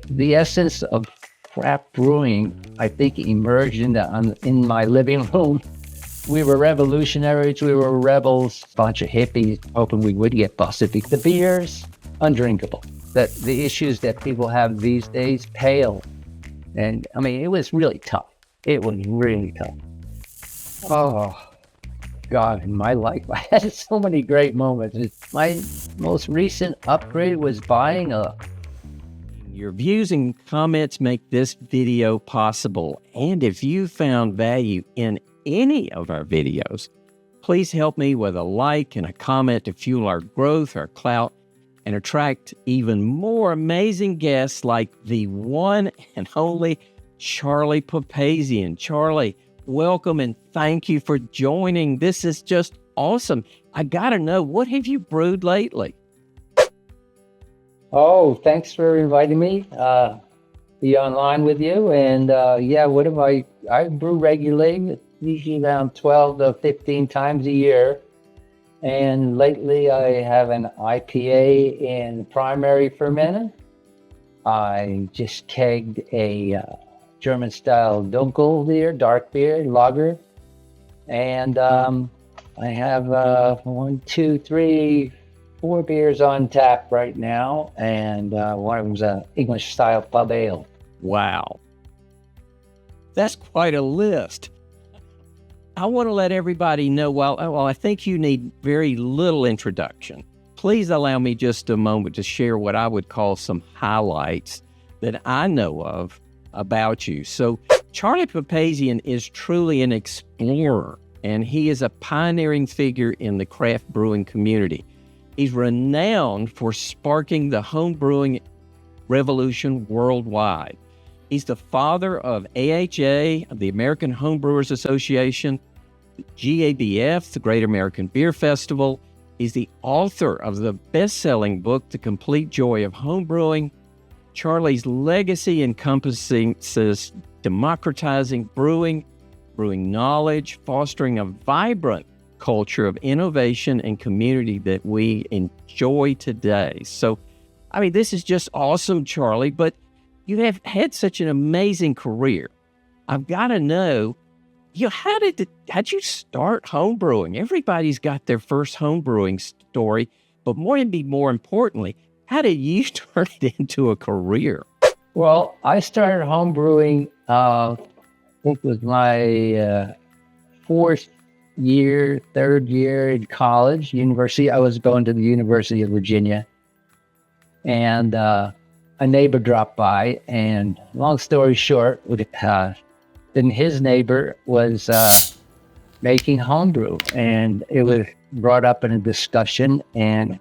the essence of craft brewing, I think, emerged in my living room. We were revolutionaries. We were rebels, a bunch of hippies hoping we would get busted. The beers, undrinkable. The issues that people have these days, pale. And I mean, it was really tough. It was really tough. Oh, God, in my life, I had so many great moments. My most recent upgrade was buying a... Your views and comments make this video possible. And if you found value in any of our videos, please help me with a like and a comment to fuel our growth, our clout, and attract even more amazing guests like the one and only Charlie Papazian. Charlie, welcome and thank you for joining. This is just awesome. I gotta know, what have you brewed lately? Oh, thanks for inviting me. Be online with you. And yeah, what have I brew regularly, usually around 12 to 15 times a year. And lately I have an IPA in primary fermented. I just kegged a German style Dunkel beer, dark beer, lager. And I have 4 beers on tap right now. And one of them's an English style pub ale. Wow. That's quite a list. I want to let everybody know, well, I think you need very little introduction. Please allow me just a moment to share what I would call some highlights that I know of about you. So Charlie Papazian is truly an explorer, and he is a pioneering figure in the craft brewing community. He's renowned for sparking the home brewing revolution worldwide. He's the father of AHA, of the American Homebrewers Association, GABF, the Great American Beer Festival. He's the author of the best-selling book, The Complete Joy of Homebrewing. Charlie's legacy encompasses democratizing brewing, brewing knowledge, fostering a vibrant culture of innovation and community that we enjoy today. So, I mean, this is just awesome, Charlie, but you have had such an amazing career. I've got to know, how'd you start homebrewing? Everybody's got their first homebrewing story, but more importantly, how did you turn it into a career? Well, I started homebrewing, I think it was my third year in college, university. I was going to the University of Virginia, and a neighbor dropped by, and long story short, then his neighbor was making homebrew, and it was brought up in a discussion, and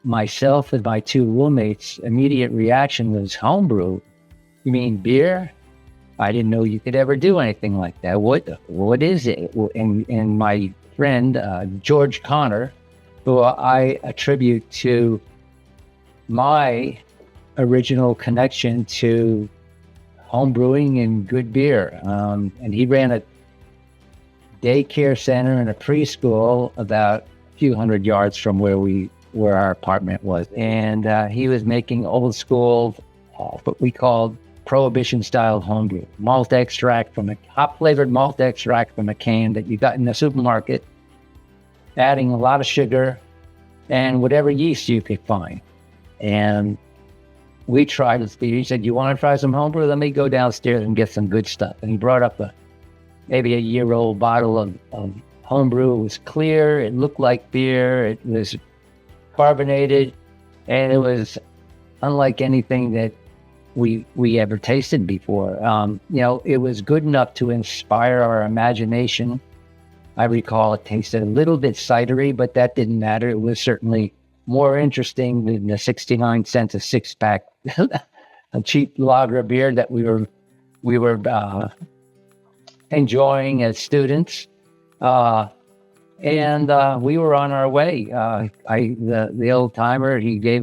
myself and my 2 roommates' immediate reaction was, homebrew? You mean beer? I didn't know you could ever do anything like that. What is it? And my friend, George Connor, who I attribute to my original connection to homebrewing and good beer. And he ran a daycare center and a preschool about a few hundred yards from where our apartment was. And he was making old school, what we called prohibition style homebrew, malt extract from a hop flavored malt extract from a can that you got in the supermarket, adding a lot of sugar and whatever yeast you could find. And we tried this beer. He said, "You want to try some homebrew? Let me go downstairs and get some good stuff." And he brought up maybe a year-old bottle of homebrew. It was clear. It looked like beer. It was carbonated, and it was unlike anything that we ever tasted before. It was good enough to inspire our imagination. I recall it tasted a little bit cidery, but that didn't matter. It was certainly more interesting than the 69 cents a 6-pack, a cheap lager beer that we were enjoying as students. And we were on our way. The old timer, he gave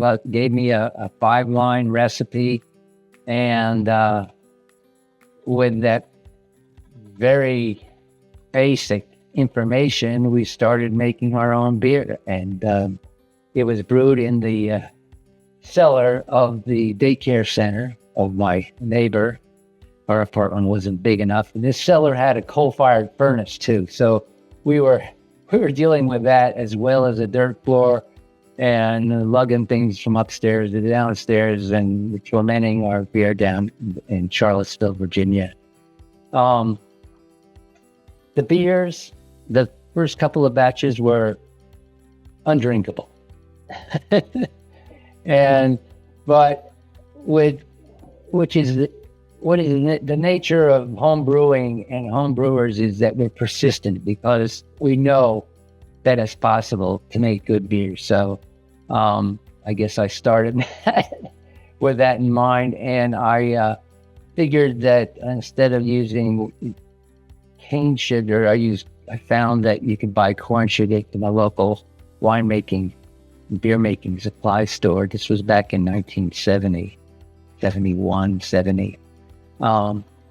me a 5-line recipe, and with that very basic information, we started making our own beer, and it was brewed in the cellar of the daycare center of my neighbor. Our apartment wasn't big enough, and this cellar had a coal-fired furnace too. So we were dealing with that, as well as a dirt floor and lugging things from upstairs to downstairs and fermenting our beer down in Charlottesville, Virginia. The beers, the first couple of batches were undrinkable. But what is the nature of home brewing and home brewers is that we're persistent, because we know that it's possible to make good beer. So I guess I started with that in mind, and I figured that instead of using cane sugar, I found that you could buy corn sugar from a local winemaking, beer making supply store. This was back in 1970, 71, 70.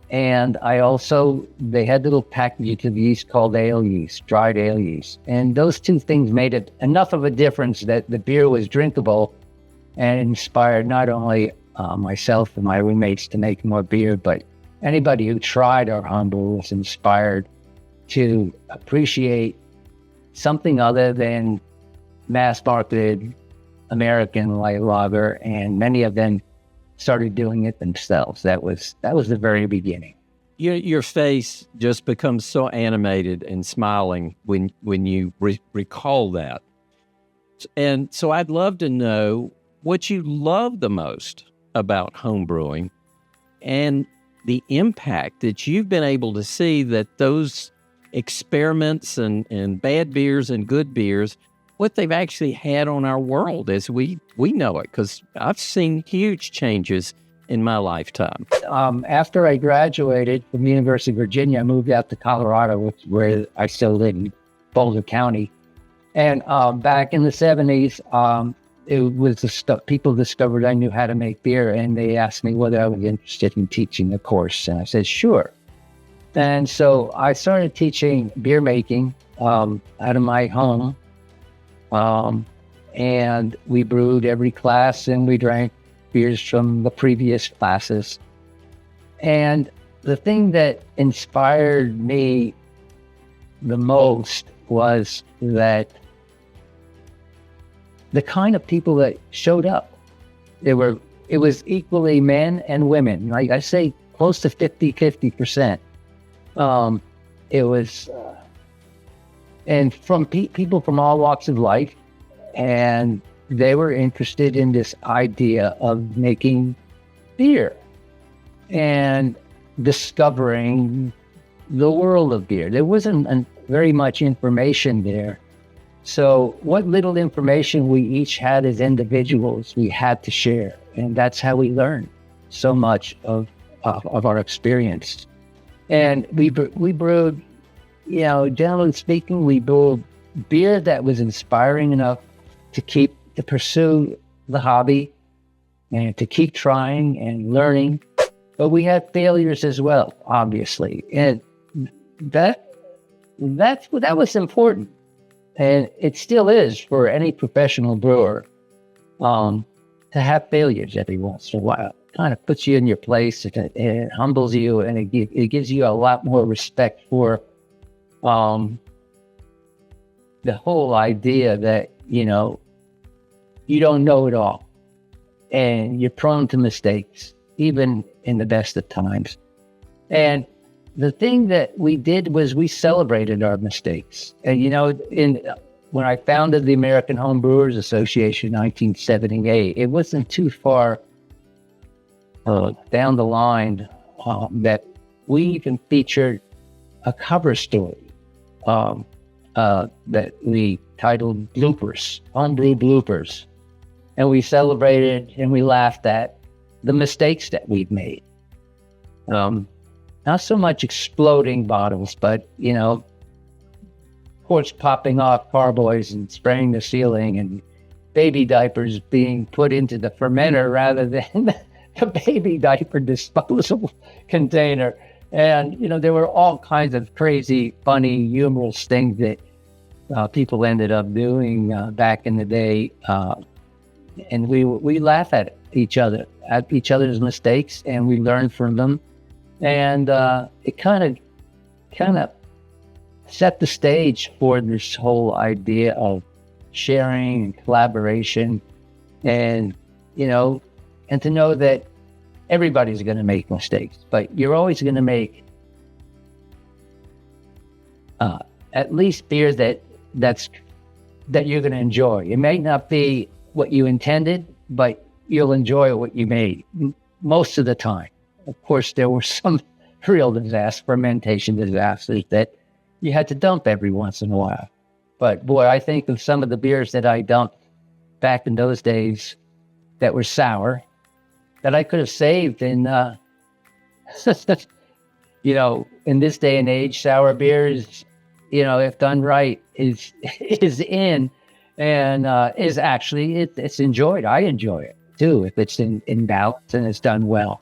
And I also, they had little packages of yeast called ale yeast, dried ale yeast. And those two things made it enough of a difference that the beer was drinkable, and inspired not only myself and my roommates to make more beer, but anybody who tried our homebrew was inspired to appreciate something other than mass-marketed American light lager, and many of them started doing it themselves. That was the very beginning. Your face just becomes so animated and smiling when you recall that. And so I'd love to know what you love the most about homebrewing, and the impact that you've been able to see that those experiments and bad beers and good beers, what they've actually had on our world as we know it, because I've seen huge changes in my lifetime. After I graduated from the University of Virginia, I moved out to Colorado, where I still live in Boulder County. And back in the 70s, it was people discovered I knew how to make beer, and they asked me whether I was interested in teaching a course. And I said, sure. And so I started teaching beer making out of my home. And we brewed every class, and we drank beers from the previous classes. And the thing that inspired me the most was that the kind of people that showed up, it was equally men and women. Like I say, close to 50%. It was, and from people from all walks of life, and they were interested in this idea of making beer and discovering the world of beer. There wasn't very much information there. So what little information we each had as individuals, we had to share. And that's how we learned so much of our experience. And we brewed, generally speaking, we brewed beer that was inspiring enough to pursue the hobby and to keep trying and learning. But we had failures as well, obviously. And that was important. And it still is for any professional brewer to have failures every once in a while. It kind of puts you in your place, and it humbles you, and it gives you a lot more respect for the whole idea that, you don't know it all, and you're prone to mistakes, even in the best of times. And the thing that we did was we celebrated our mistakes. And, when I founded the American Home Brewers Association in 1978, it wasn't too far down the line that we even featured a cover story that we titled Bloopers, Homebrew Bloopers. And we celebrated and we laughed at the mistakes that we've made. Not so much exploding bottles, but, corks popping off carboys and spraying the ceiling, and baby diapers being put into the fermenter rather than the baby diaper disposable container. And, there were all kinds of crazy, funny, humorous things that people ended up doing back in the day. and we laugh at each other's mistakes, and we learn from them, and it kind of set the stage for this whole idea of sharing and collaboration, and and to know that everybody's going to make mistakes, but you're always going to make at least beer that you're going to enjoy. It may not be what you intended, but you'll enjoy what you made most of the time. Of course, there were some real fermentation disasters that you had to dump every once in a while. But boy, I think of some of the beers that I dumped back in those days that were sour that I could have saved in, in this day and age, sour beers, if done right, is in, and is actually, it's enjoyed. I enjoy it too, if it's in balance and it's done well.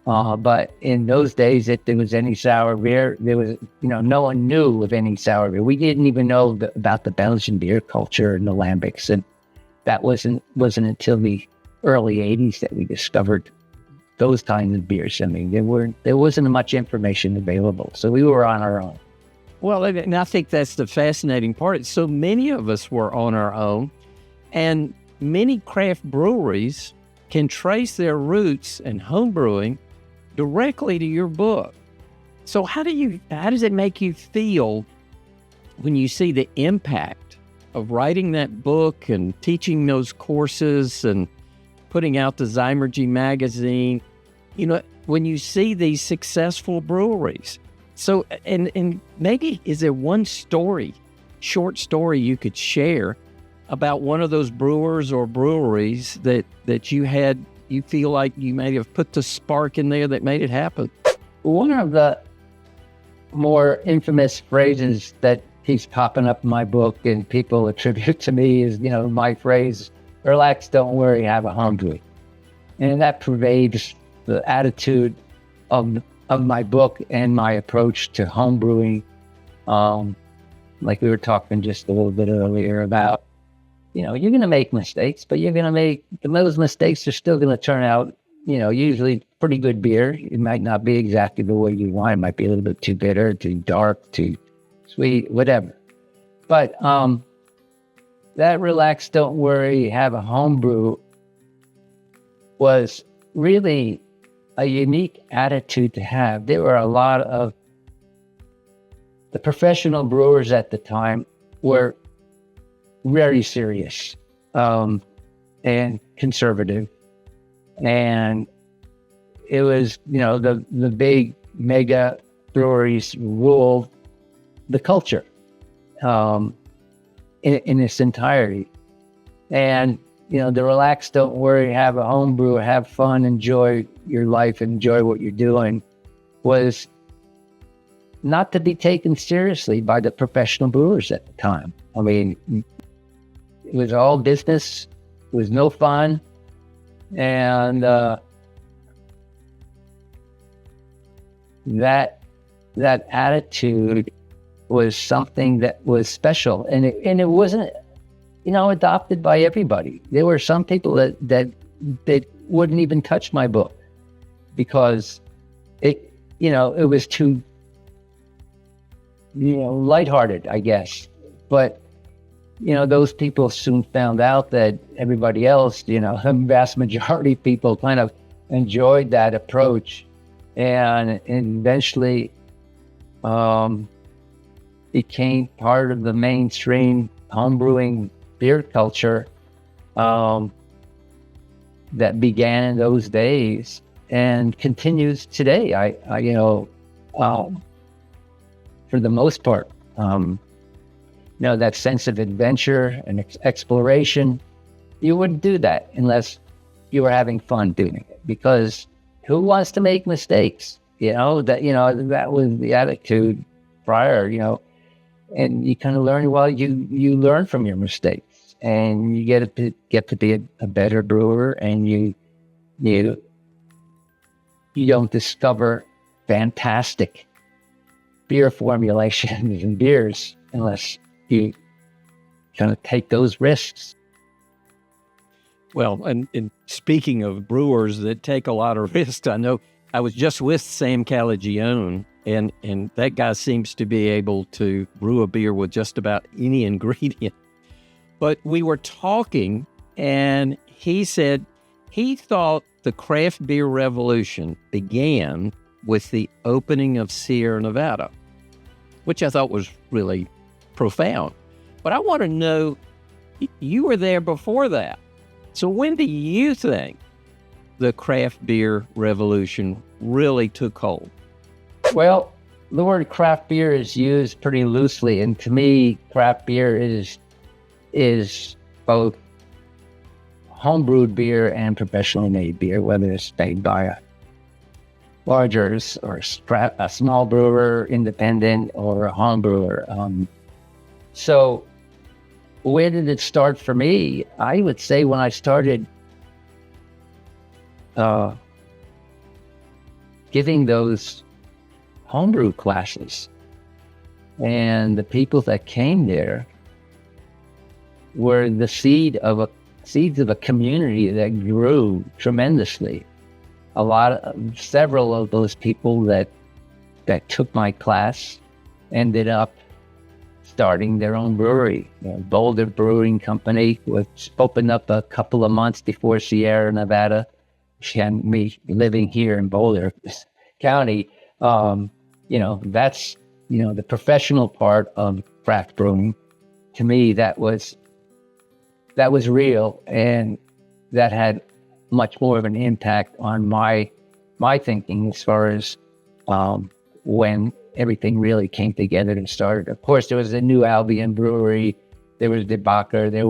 But in those days, if there was any sour beer, there was, no one knew of any sour beer. We didn't even know about the Belgian beer culture and the lambics, and that wasn't until the early '80s that we discovered those kinds of beers. I mean, there wasn't much information available, so we were on our own. Well, and I think that's the fascinating part. So many of us were on our own, and many craft breweries can trace their roots in homebrewing directly to your book. So how does it make you feel when you see the impact of writing that book and teaching those courses and putting out the Zymergy magazine, when you see these successful breweries? So, and maybe is there one short story you could share about one of those brewers or breweries that you feel like you may have put the spark in there that made it happen? One of the more infamous phrases that keeps popping up in my book and people attribute to me is, my phrase, "Relax, don't worry, have a homebrew." And that pervades the attitude of my book and my approach to homebrewing. Like we were talking just a little bit earlier about, you're going to make mistakes, but those mistakes are still going to turn out, usually pretty good beer. It might not be exactly the way you want. It might be a little bit too bitter, too dark, too sweet, whatever. But that "relax, don't worry, have a homebrew" was really a unique attitude to have. There were a lot of the professional brewers at the time were very serious and conservative, and it was the big mega breweries ruled the culture in its entirety. And the "relax, don't worry, have a homebrew, have fun, enjoy your life, enjoy what you're doing" was not to be taken seriously by the professional brewers at the time. I mean, it was all business. It was no fun. And that attitude was something that was special. And it wasn't, adopted by everybody. There were some people that wouldn't even touch my book because it was too, lighthearted, I guess. But, those people soon found out that everybody else, the vast majority of people kind of enjoyed that approach, and eventually became part of the mainstream homebrewing beer culture that began in those days and continues today. For the most part, that sense of adventure and exploration, you wouldn't do that unless you were having fun doing it, because who wants to make mistakes? That was the attitude prior, and you kind of learn, you learn from your mistakes, and you get to be a better brewer, and you don't discover fantastic beer formulations and beers unless you kind of take those risks. Well, and speaking of brewers that take a lot of risks, I know I was just with Sam Calagione, and that guy seems to be able to brew a beer with just about any ingredient. But we were talking, and he said he thought the craft beer revolution began with the opening of Sierra Nevada, which I thought was really profound. But I want to know, you were there before that. So when do you think the craft beer revolution really took hold? Well, the word craft beer is used pretty loosely, and to me, craft beer is both homebrewed beer and professionally made beer, whether it's made by a larger or a small brewer, independent, or a home brewer. So where did it start for me? I would say when I started giving those homebrew classes, and the people that came there were the seeds of a community that grew tremendously. Several of those people that took my class ended up starting their own brewery. Boulder Brewing Company, which opened up a couple of months before Sierra Nevada. And me living here in Boulder County, that's the professional part of craft brewing. To me, that was real, and that had much more of an impact on my thinking as far as when everything really came together and started. Of course, there was the New Albion Brewery, there was DeBacher, there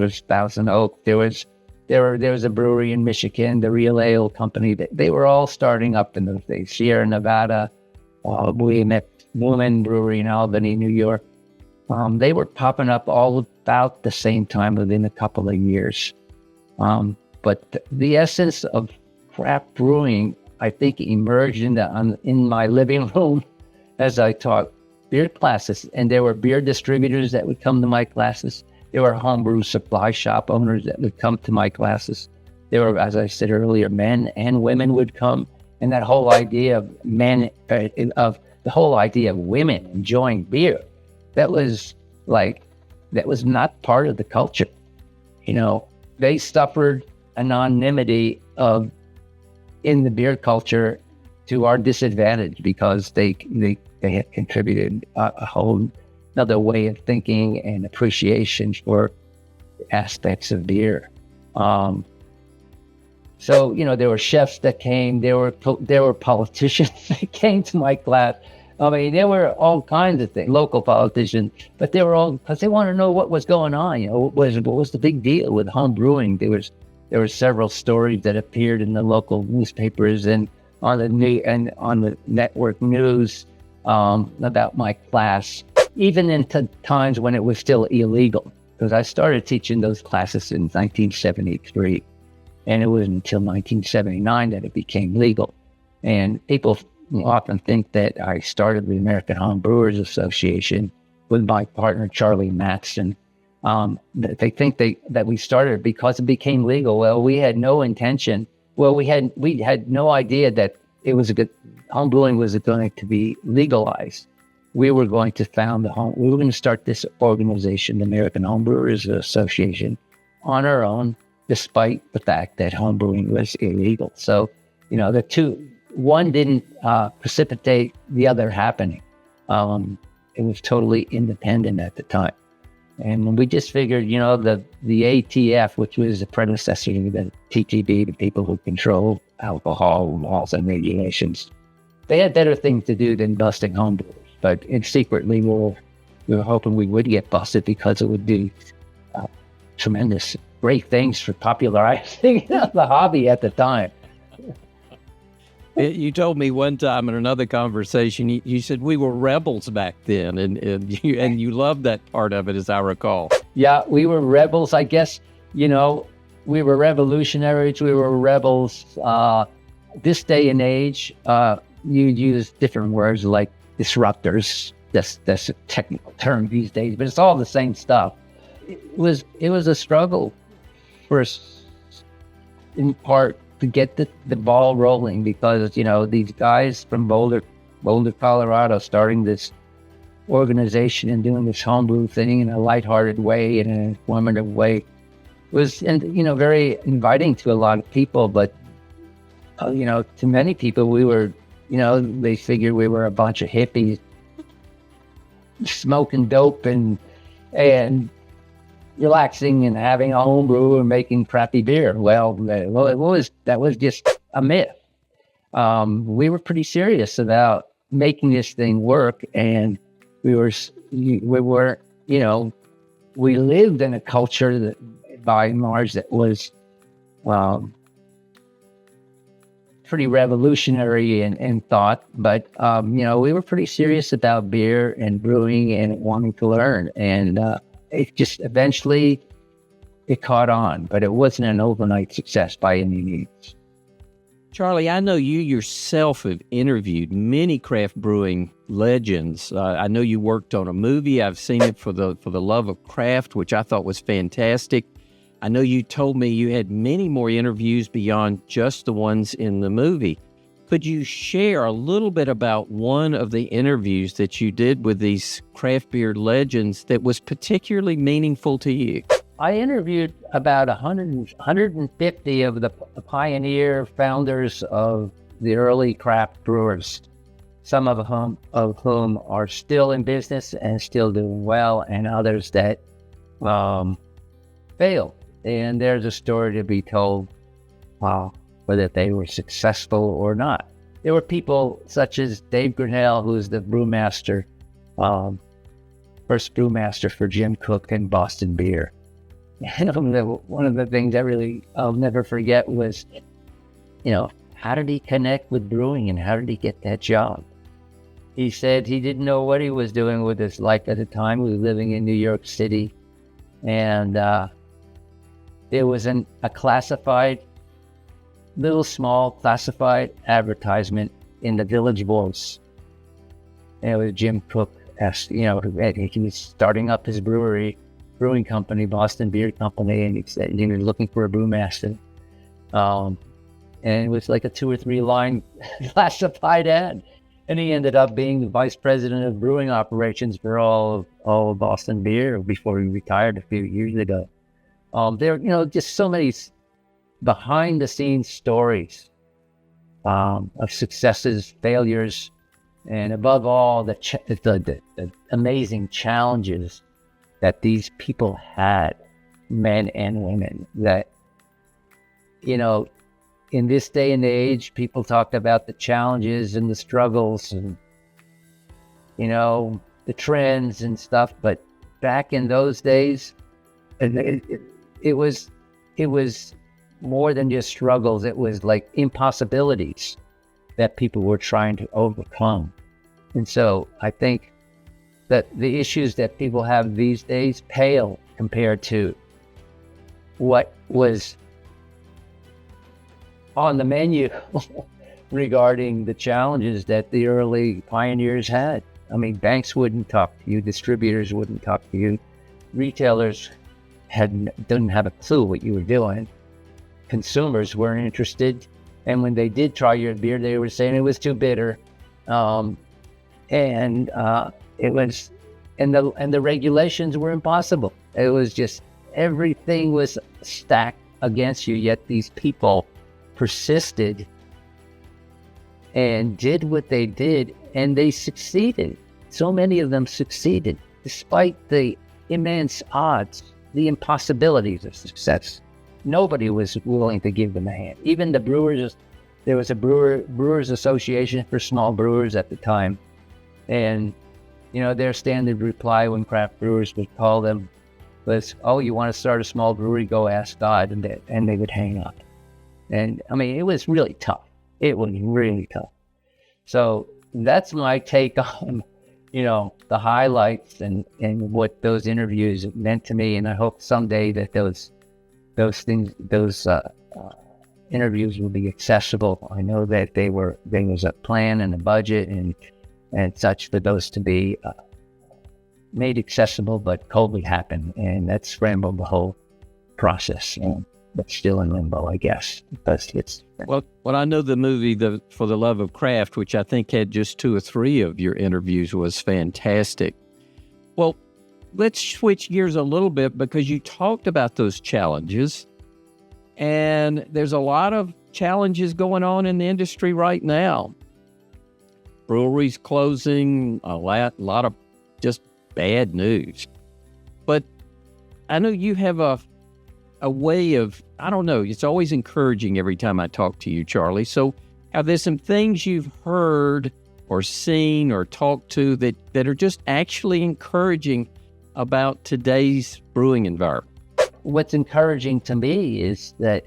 was Thousand Oak, there was a brewery in Michigan, the Real Ale Company. They were all starting up in those days. Sierra Nevada, Williamette Woman Brewery in Albany, New York. They were popping up all about the same time within a couple of years. But the essence of craft brewing, I think, emerged in my living room as I taught beer classes. And there were beer distributors that would come to my classes. There were homebrew supply shop owners that would come to my classes. There were, as I said earlier, men and women would come. And that whole idea of the whole idea of women enjoying beer, that was not part of the culture. They suffered anonymity in the beer culture to our disadvantage because they had contributed a whole another way of thinking and appreciation for aspects of beer. So there were chefs that came, there were politicians that came to my class. I mean, there were all kinds of things, local politicians, but they were all, because they wanted to know what was going on. What was the big deal with home brewing? There were several stories that appeared in the local newspapers and on the network news about my class, even in times when it was still illegal, because I started teaching those classes in 1973, and it wasn't until 1979 that it became legal. And people often think that I started the American Home Brewers Association with my partner Charlie Papazian. They think that we started because it became legal. Well, we had no intention. Well, we had no idea that it was home brewing was going to be legalized. We were going to we were going to start this organization, the American Home Brewers Association, on our own, despite the fact that home brewing was illegal. So, one didn't precipitate the other happening. It was totally independent at the time. And we just figured, the ATF, which was the predecessor to the TTB, the people who control alcohol laws and regulations, they had better things to do than busting home brewers. But secretly, we were hoping we would get busted because it would do tremendous, great things for popularizing the hobby at the time. You told me one time in another conversation, you said we were rebels back then, and you loved that part of it, as I recall. Yeah, we were rebels, I guess. We were revolutionaries. We were rebels. This day and age, you use different words like disruptors. That's a technical term these days, but it's all the same stuff. It was a struggle first, in part, to get the ball rolling, because, these guys from Boulder, Colorado, starting this organization and doing this homebrew thing in a lighthearted way, in an informative way, was, very inviting to a lot of people. But, to many people, we were, they figured we were a bunch of hippies smoking dope and relaxing and having a homebrew and making crappy beer. Well, that was just a myth. We were pretty serious about making this thing work, and we were, we lived in a culture that, by and large, that was pretty revolutionary in thought, but we were pretty serious about beer and brewing and wanting to learn, and it just eventually it caught on, but it wasn't an overnight success by any means. Charlie, I know you yourself have interviewed many craft brewing legends. I know you worked on a movie. I've seen it for the Love of Craft, which I thought was fantastic. I know you told me you had many more interviews beyond just the ones in the movie. Could you share a little bit about one of the interviews that you did with these craft beer legends that was particularly meaningful to you? I interviewed about 150 of the pioneer founders of the early craft brewers, some of whom are still in business and still doing well, and others that failed. And there's a story to be told, whether they were successful or not. There were people such as Dave Grinnell, who's the brewmaster, first brewmaster for Jim Koch and Boston Beer. And one of the things I'll never forget was, how did he connect with brewing and how did he get that job? He said he didn't know what he was doing with his life at the time. He was living in New York City, and there was a small classified advertisement in the Village Voice. And it was Jim Koch, he was starting up his brewing company, Boston Beer Company, and he said he was looking for a brewmaster. And it was like a 2 or 3 line classified ad. And he ended up being the vice president of brewing operations for all of Boston Beer before he retired a few years ago. There, just so many behind the scenes stories of successes, failures, and above all, the amazing challenges that these people had, men and women, that, in this day and age, people talk about the challenges and the struggles and, the trends and stuff. But back in those days, it was more than just struggles. It was like impossibilities that people were trying to overcome. And so I think that the issues that people have these days pale compared to what was on the menu regarding the challenges that the early pioneers had. I mean, banks wouldn't talk to you, distributors wouldn't talk to you, retailers didn't have a clue what you were doing, consumers weren't interested, and when they did try your beer, they were saying it was too bitter, it was, and the regulations were impossible. It was just, everything was stacked against you, yet these people persisted and did what they did, and they succeeded. So many of them succeeded, despite the immense odds, the impossibilities of success. Nobody was willing to give them a hand. Even the brewers, there was a Brewers Association for small brewers at the time, and their standard reply when craft brewers would call them was, "Oh, you want to start a small brewery? Go ask God," and they would hang up. And I mean, it was really tough. It was really tough. So that's my take on, the highlights and what those interviews meant to me. And I hope someday that those interviews will be accessible. I know that there was a plan and a budget and such for those to be made accessible, but COVID happened, and that scrambled the whole process. but still in limbo, I guess, because it's Well, I know the movie For the Love of Craft, which I think had just 2 or 3 of your interviews, was fantastic. Well, let's switch gears a little bit because you talked about those challenges, and there's a lot of challenges going on in the industry right now. Breweries closing, a lot of just bad news. But I know you have a way of, I don't know, it's always encouraging every time I talk to you, Charlie. So are there some things you've heard or seen or talked to that are just actually encouraging about today's brewing environment? What's encouraging to me is that,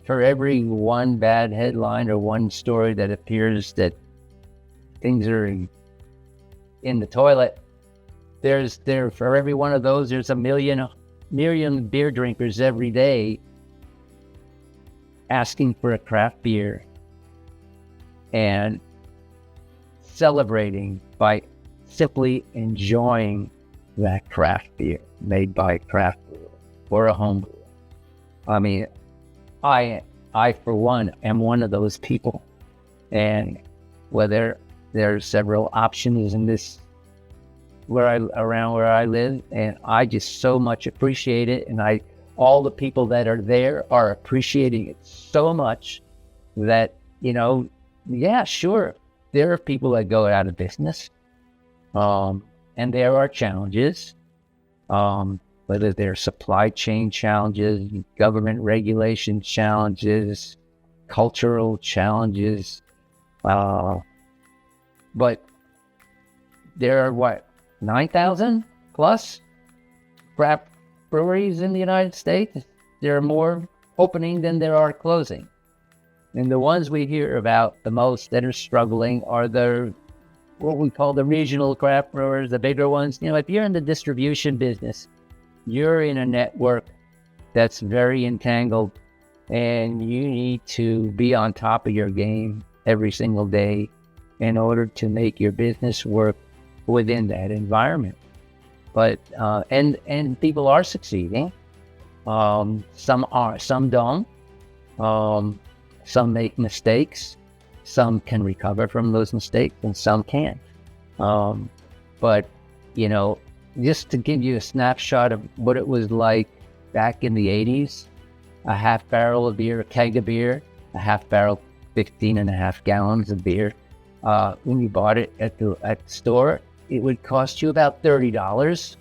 for every one bad headline or one story that appears that things are in the toilet, for every one of those, there's a million beer drinkers every day asking for a craft beer and celebrating by simply enjoying that craft beer made by a craft brewer or a home brewer. I mean, I for one am one of those people, and whether there are several options in this around where I live, and I just so much appreciate it, and all the people that are there are appreciating it so much that, yeah, sure, there are people that go out of business, and there are challenges, whether they're supply chain challenges, government regulation challenges, cultural challenges, but there are 9,000 plus craft breweries in the United States. There are more opening than there are closing. And the ones we hear about the most that are struggling are what we call the regional craft brewers, the bigger ones. If you're in the distribution business, you're in a network that's very entangled, and you need to be on top of your game every single day in order to make your business work within that environment. But and people are succeeding. Some are, some don't. Some make mistakes. Some can recover from those mistakes, and some can't. But just to give you a snapshot of what it was like back in the 80s, a half barrel of beer, a keg of beer, a half barrel, 15.5 gallons of beer. When you bought it at the store, it would cost you about $30.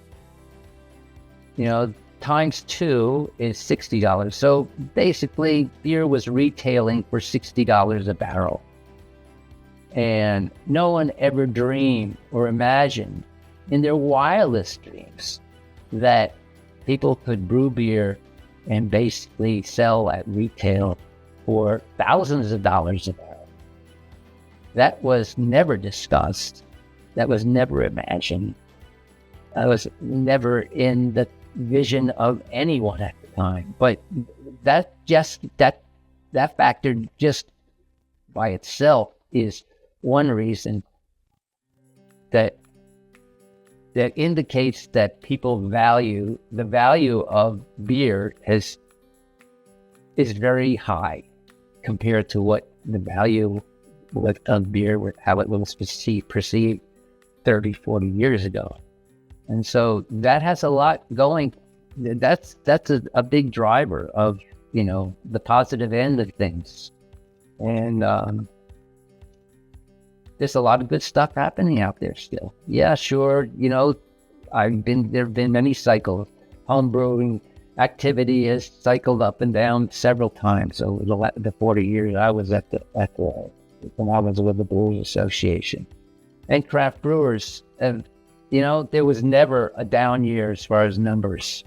Times 2 is $60. So basically, beer was retailing for $60 a barrel. And no one ever dreamed or imagined in their wildest dreams that people could brew beer and basically sell at retail for thousands of dollars a barrel. That was never discussed. That was never imagined. That was never in the vision of anyone at the time. But that factor just by itself is one reason that indicates that people value the value of beer is very high compared to what the value of beer, how it was perceived 30, 40 years ago. And so that has a lot going. That's a big driver of, the positive end of things. And there's a lot of good stuff happening out there still. Yeah, sure. There have been many cycles. Homebrewing activity has cycled up and down several times over the 40 years I was when I was with the Brewers Association. And craft brewers, there was never a down year as far as numbers.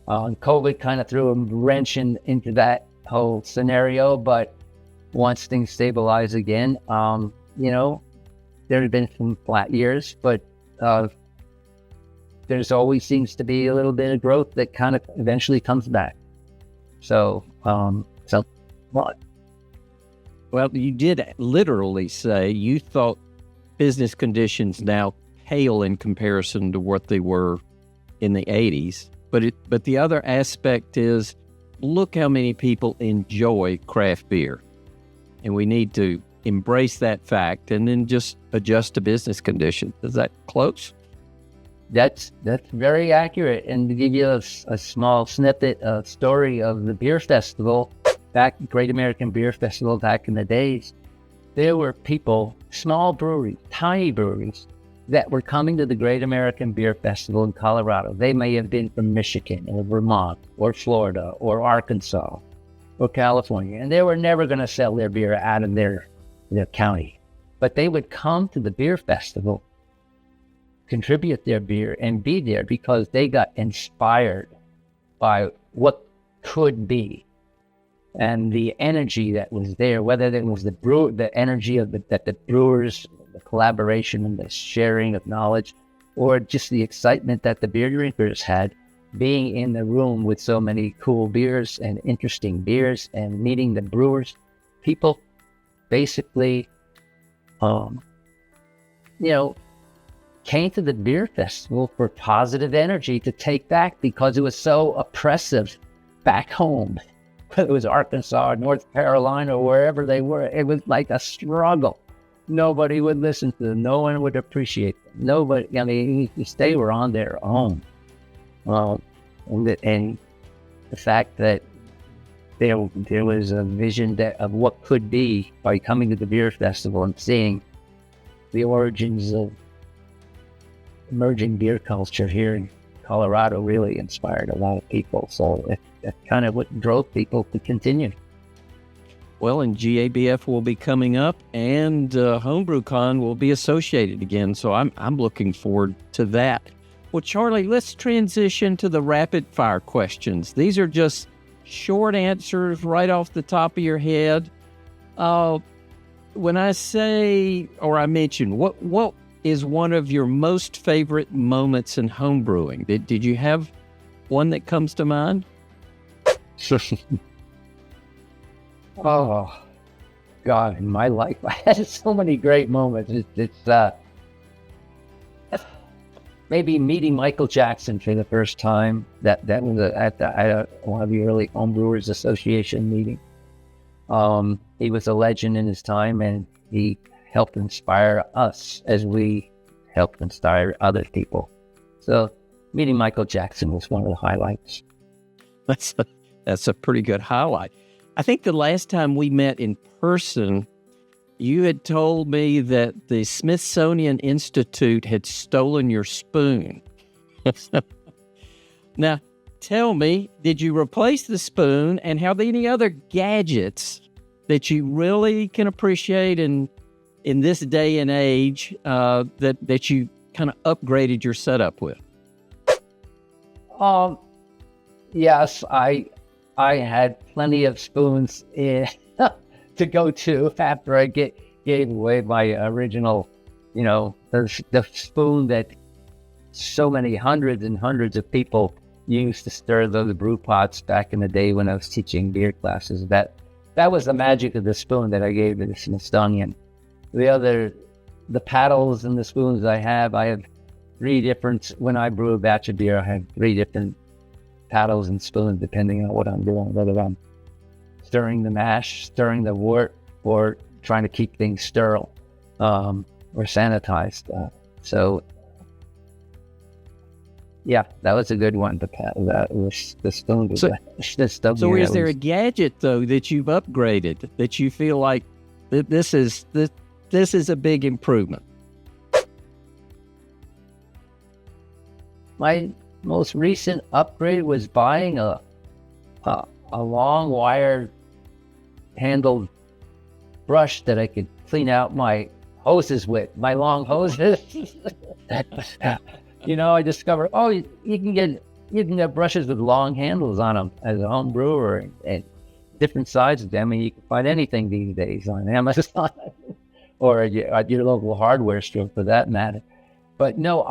COVID kind of threw a wrench into that whole scenario, but once things stabilize again, there have been some flat years, but there's always seems to be a little bit of growth that kind of eventually comes back. So what? Well, you did literally say you thought business conditions now pale in comparison to what they were in the 80s. But the other aspect is look how many people enjoy craft beer. And we need to embrace that fact and then just adjust to business conditions. Is that close? That's very accurate. And to give you a small snippet, a story of the beer festival, Great American Beer Festival back in the days, there were people, small breweries, tiny breweries, that were coming to the Great American Beer Festival in Colorado. They may have been from Michigan or Vermont or Florida or Arkansas or California, and they were never going to sell their beer out of their county. But they would come to the beer festival, contribute their beer, and be there because they got inspired by what could be and the energy that was there, whether it was the energy of that the brewers, the collaboration and the sharing of knowledge, or just the excitement that the beer drinkers had being in the room with so many cool beers and interesting beers and meeting the brewers. People basically, came to the beer festival for positive energy to take back because it was so oppressive back home. Whether it was Arkansas or North Carolina or wherever they were, it was like a struggle. Nobody would listen to them. No one would appreciate them. Nobody, they were on their own. And the fact that there was a vision of what could be by coming to the beer festival and seeing the origins of emerging beer culture here in Colorado really inspired a lot of people. So that's kind of what drove people to continue. Well, and GABF will be coming up, and HomebrewCon will be associated again. So I'm looking forward to that. Well, Charlie, let's transition to the rapid fire questions. These are just short answers right off the top of your head. When I say, or I mention, what is one of your most favorite moments in homebrewing? Did you have one that comes to mind? Oh, God, in my life, I had so many great moments. It's maybe meeting Michael Jackson for the first time. That was at one of the early Homebrewers Association meetings. He was a legend in his time, and he helped inspire us as we helped inspire other people. So meeting Michael Jackson was one of the highlights. That's a pretty good highlight. I think the last time we met in person, you had told me that the Smithsonian Institute had stolen your spoon. Now, tell me, did you replace the spoon, and have there any other gadgets that you really can appreciate in this day and age that you kind of upgraded your setup with? Yes, I had plenty of spoons to go to after I gave away my original, the spoon that so many hundreds and hundreds of people used to stir those brew pots back in the day when I was teaching beer classes. That was the magic of the spoon that I gave to the Smithsonian. The paddles and the spoons I have 3 different, when I brew a batch of beer, I have 3 different paddles and spoons depending on what I'm doing, whether I'm stirring the mash, stirring the wort, or trying to keep things sterile or sanitized. So yeah, that was a good one. The spoon. So is there a gadget though that you've upgraded that you feel like this is a big improvement? My most recent upgrade was buying a long wire handled brush that I could clean out my hoses with, my long hoses. I discovered, you can get brushes with long handles on them as a home brewer, and different sizes of them, and you can find anything these days on Amazon or at your local hardware store for that matter. But no,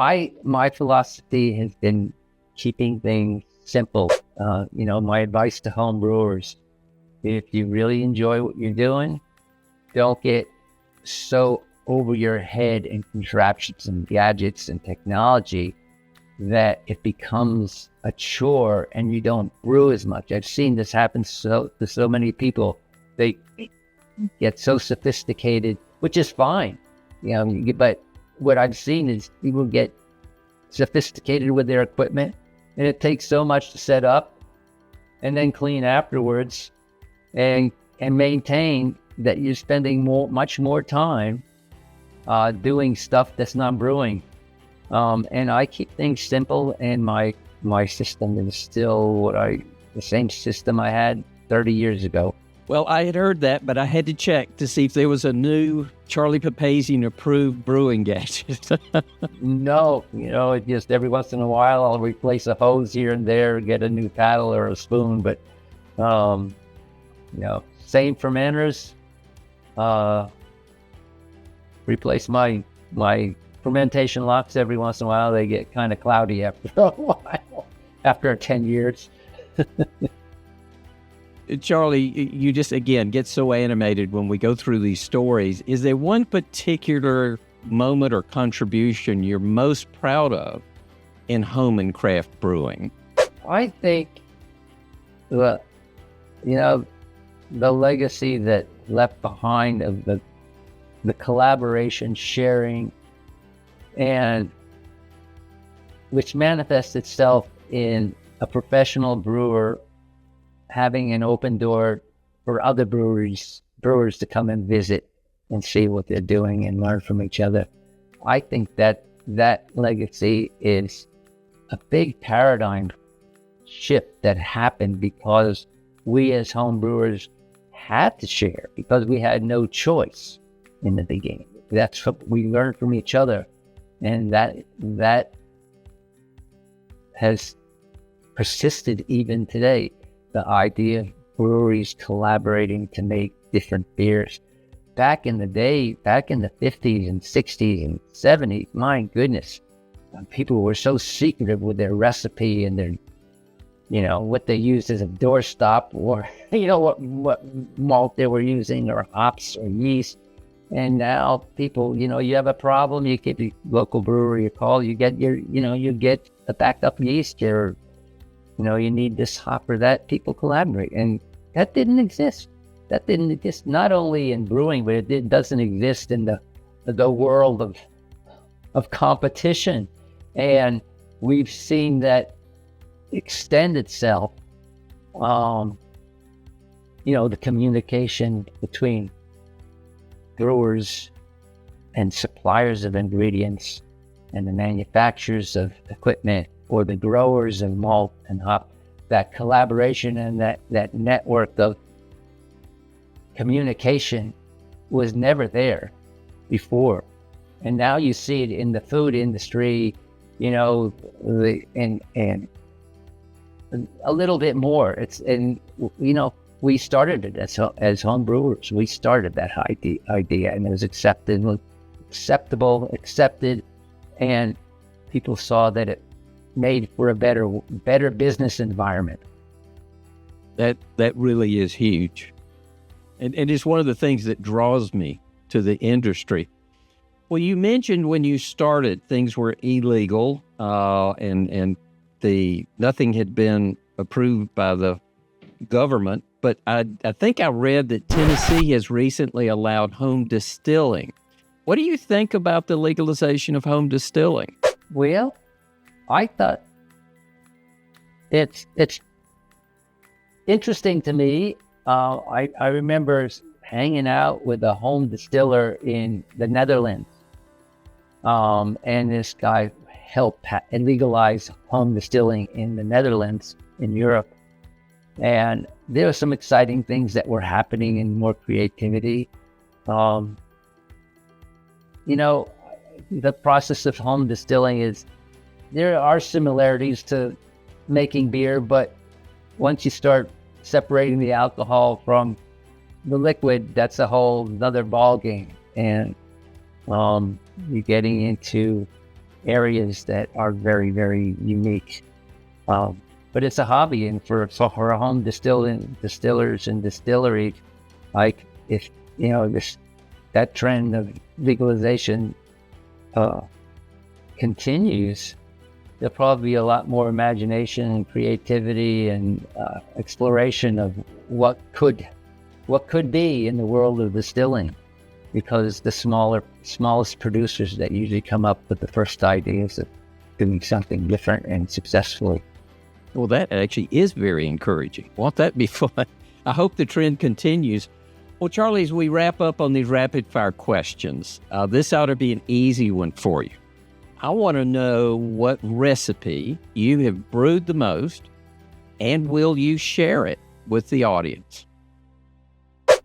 my philosophy has been keeping things simple. My advice to home brewers: if you really enjoy what you're doing, don't get so over your head in contraptions and gadgets and technology that it becomes a chore and you don't brew as much. I've seen this happen to so many people. They get so sophisticated, which is fine, but what I've seen is people get sophisticated with their equipment, and it takes so much to set up and then clean afterwards and maintain that you're spending much more time doing stuff that's not brewing. And I keep things simple, and my system is still the same system I had 30 years ago. Well, I had heard that, but I had to check to see if there was a new Charlie Papazian approved brewing gadget. No, it just every once in a while I'll replace a hose here and there, get a new paddle or a spoon, but same fermenters. Replace my fermentation locks every once in a while. They get kind of cloudy after a while, after 10 years. Charlie, you just, again, get so animated when we go through these stories. Is there one particular moment or contribution you're most proud of in home and craft brewing? I think, the legacy that left behind of the collaboration, sharing, and which manifests itself in a professional brewer having an open door for other brewers to come and visit and see what they're doing and learn from each other. I think that legacy is a big paradigm shift that happened because we as home brewers had to share, because we had no choice in the beginning. That's what we learned from each other, and that has persisted even today. The idea of breweries collaborating to make different beers. Back in the day, back in the 50s and 60s and 70s, my goodness, people were so secretive with their recipe and their, what they used as a doorstop, or, what malt they were using, or hops or yeast. And now people, you have a problem, you give the local brewery a call, you get you get a backup yeast, you need this hop or that. People collaborate, and that didn't exist. That didn't exist not only in brewing, but it doesn't exist in the world of competition. And we've seen that extend itself. The communication between brewers and suppliers of ingredients and the manufacturers of equipment, or the growers of malt and hop, that collaboration and that network of communication was never there before. And now you see it in the food industry, and a little bit more. We started it as home brewers. We started that idea, and it was accepted, and people saw that it made for a better business environment. That really is huge. And it's one of the things that draws me to the industry. Well, you mentioned when you started, things were illegal, and nothing had been approved by the government. But I think I read that Tennessee has recently allowed home distilling. What do you think about the legalization of home distilling? Well, I thought it's interesting to me. I remember hanging out with a home distiller in the Netherlands, and this guy helped legalize home distilling in the Netherlands, in Europe. And there were some exciting things that were happening, and more creativity. The process of home distilling there are similarities to making beer, but once you start separating the alcohol from the liquid, that's a whole another ball game. And you're getting into areas that are very, very unique. But it's a hobby, and for a home distillers and distilleries, like, if that trend of legalization continues, there'll probably be a lot more imagination and creativity and exploration of what could be in the world of distilling, because the smallest producers that usually come up with the first ideas of doing something different and successfully. Well, that actually is very encouraging. Won't that be fun? I hope the trend continues. Well, Charlie, as we wrap up on these rapid fire questions, this ought to be an easy one for you. I want to know what recipe you have brewed the most, and will you share it with the audience?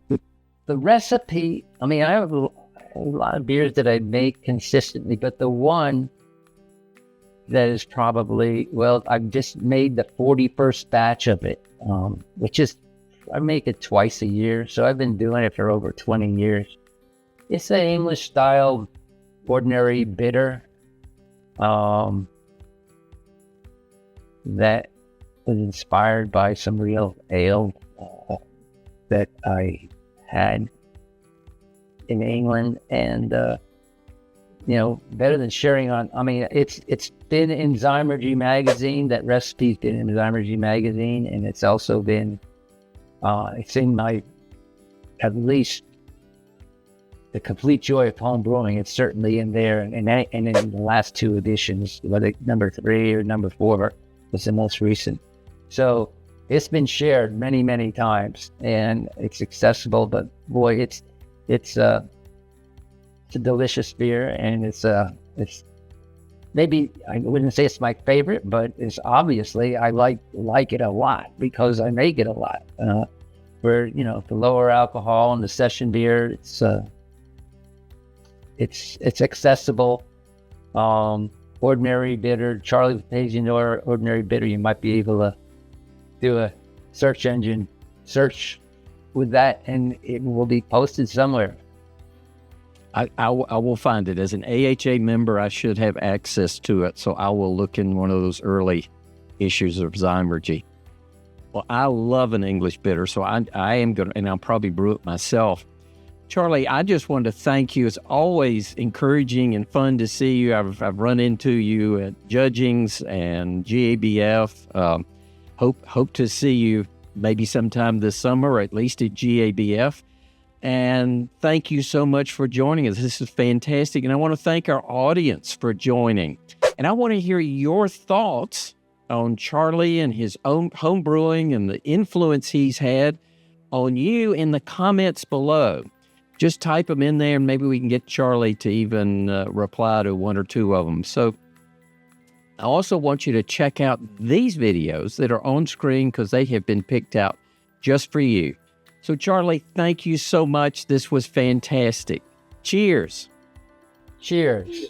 The recipe, I mean, I have a lot of beers that I make consistently, but the one that is probably, well, I've just made the 41st batch of it, which is, I make it twice a year, so I've been doing it for over 20 years. It's an English style ordinary bitter that was inspired by some real ale that I had in England, and better than sharing on. I mean, it's been in Zymergy magazine. That recipe's been in Zymergy magazine, and it's also been it's in my, at least, The Complete Joy of Home Brewing. It's certainly in there, and in the last two editions, whether number 3 or number 4 was the most recent. So it's been shared many, many times, and it's accessible. But boy, it's a delicious beer, and it's maybe, I wouldn't say it's my favorite, but it's obviously I like it a lot because I make it a lot. For the lower alcohol and the session beer, it's accessible. Ordinary bitter, Charlie Papazian ordinary bitter. You might be able to do a search engine search with that, and it will be posted somewhere. I will find it. As an AHA member, I should have access to it, so I will look in one of those early issues of Zymergy. Well, I love an English bitter, so I am going to, and I'll probably brew it myself. Charlie, I just wanted to thank you. It's always encouraging and fun to see you. I've run into you at judgings and GABF. Hope to see you maybe sometime this summer, or at least at GABF. And thank you so much for joining us. This is fantastic. And I want to thank our audience for joining. And I want to hear your thoughts on Charlie and his own home brewing and the influence he's had on you in the comments below. Just type them in there, and maybe we can get Charlie to even reply to one or two of them. So I also want you to check out these videos that are on screen, because they have been picked out just for you. So Charlie, thank you so much. This was fantastic. Cheers. Cheers.